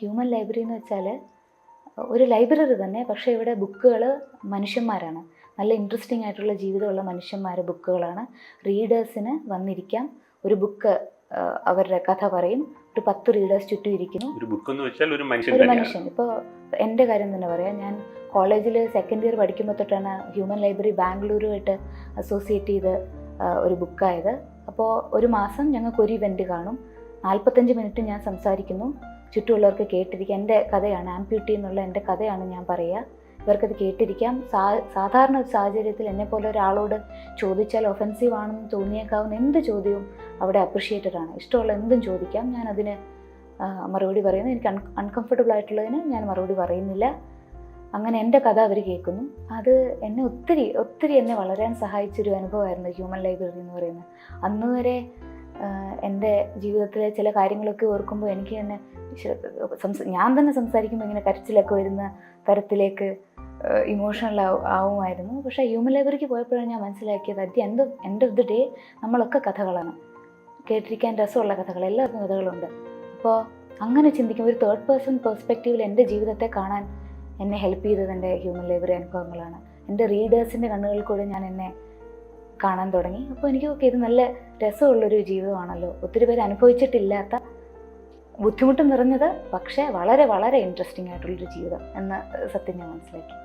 Human library എന്ന് വെച്ചാൽ ഒരു ലൈബ്രറി തന്നെ, പക്ഷേ ഇവിടെ ബുക്കുകൾ മനുഷ്യന്മാരാണ്. നല്ല ഇൻട്രസ്റ്റിംഗ് ആയിട്ടുള്ള ജീവിതമുള്ള മനുഷ്യന്മാരുടെ ബുക്കുകളാണ്. റീഡേഴ്സിന് വന്നിരിക്കാം, ഒരു ബുക്ക് അവരുടെ കഥ പറയും, ഒരു 10 റീഡേഴ്സ് ചുറ്റും ഇരിക്കുന്നു. ഒരു ബുക്ക് എന്ന് വെച്ചാൽ ഒരു മനുഷ്യൻ. ഇപ്പോൾ എൻ്റെ കാര്യം തന്നെ പറയാം. ഞാൻ കോളേജിൽ സെക്കൻഡ് ഇയർ പഠിക്കുമ്പോൾ തൊട്ടാണ് ഹ്യൂമൻ ലൈബ്രറി ബാംഗ്ലൂരുമായിട്ട് അസോസിയേറ്റ് ചെയ്ത് ഒരു ബുക്കായത്. അപ്പോൾ ഒരു മാസം ഞങ്ങൾക്ക് ഒരു ഇവൻറ്റ് കാണും. 45 മിനിറ്റ് ഞാൻ സംസാരിക്കുന്നു, ചുറ്റുമുള്ളവർക്ക് കേട്ടിരിക്കാം. എൻ്റെ കഥയാണ്, ആംപ്യൂട്ടി എന്നുള്ള എൻ്റെ കഥയാണ് ഞാൻ പറയുക. ഇവർക്കത് കേട്ടിരിക്കാം. സാധാരണ ഒരു സാഹചര്യത്തിൽ എന്നെപ്പോലെ ഒരാളോട് ചോദിച്ചാൽ ഒഫെൻസീവ് ആണെന്ന് തോന്നിയേക്കാവുന്ന എന്ത് ചോദ്യവും അവിടെ അപ്രിഷ്യേറ്റഡ് ആണ്. ഇഷ്ടമുള്ള എന്തും ചോദിക്കാം, ഞാൻ അതിന് മറുപടി പറയുന്നു. എനിക്ക് അൺകംഫർട്ടബിൾ ആയിട്ടുള്ളതിന് ഞാൻ മറുപടി പറയുന്നില്ല. അങ്ങനെ എൻ്റെ കഥ അവർ കേൾക്കുന്നു. അത് എന്നെ ഒത്തിരി എന്നെ വളരാൻ സഹായിച്ചൊരു അനുഭവമായിരുന്നു ഹ്യൂമൻ ലൈബ്രറി എന്ന് പറയുന്നത്. അന്ന് വരെ എൻ്റെ ജീവിതത്തിലെ ചില കാര്യങ്ങളൊക്കെ ഓർക്കുമ്പോൾ എനിക്ക് തന്നെ ഞാൻ തന്നെ സംസാരിക്കുമ്പോൾ ഇങ്ങനെ കരച്ചിലൊക്കെ വരുന്ന തരത്തിലേക്ക് ഇമോഷണൽ ആവുമായിരുന്നു. പക്ഷേ ഹ്യൂമൻ ലൈബ്രറിക്ക് പോയപ്പോഴാണ് ഞാൻ മനസ്സിലാക്കിയത്, എൻഡ് ഓഫ് ദി ഡേ നമ്മളൊക്കെ കഥകളാണ്, കേട്ടിരിക്കാൻ രസമുള്ള കഥകൾ, എല്ലാവർക്കും കഥകളുണ്ട്. അപ്പോൾ അങ്ങനെ ചിന്തിക്കുമ്പോൾ ഒരു തേർഡ് പേഴ്സൺ പെർസ്പെക്റ്റീവിൽ എൻ്റെ ജീവിതത്തെ കാണാൻ എന്നെ ഹെൽപ്പ് ചെയ്തത് എൻ്റെ ഹ്യൂമൻ ലൈബ്രറി അനുഭവങ്ങളാണ്. എൻ്റെ റീഡേഴ്സിൻ്റെ കണ്ണുകളിൽ കൂടെ ഞാൻ എന്നെ കാണാൻ തുടങ്ങി. അപ്പോൾ എനിക്ക് ഇത് നല്ല രസമുള്ളൊരു ജീവിതമാണല്ലോ, ഒത്തിരി പേര് അനുഭവിച്ചിട്ടില്ലാത്ത, ബുദ്ധിമുട്ട് നിറഞ്ഞത് പക്ഷേ വളരെ വളരെ ഇൻട്രസ്റ്റിംഗ് ആയിട്ടുള്ളൊരു ജീവിതം എന്ന സത്യം ഞാൻ മനസ്സിലാക്കി.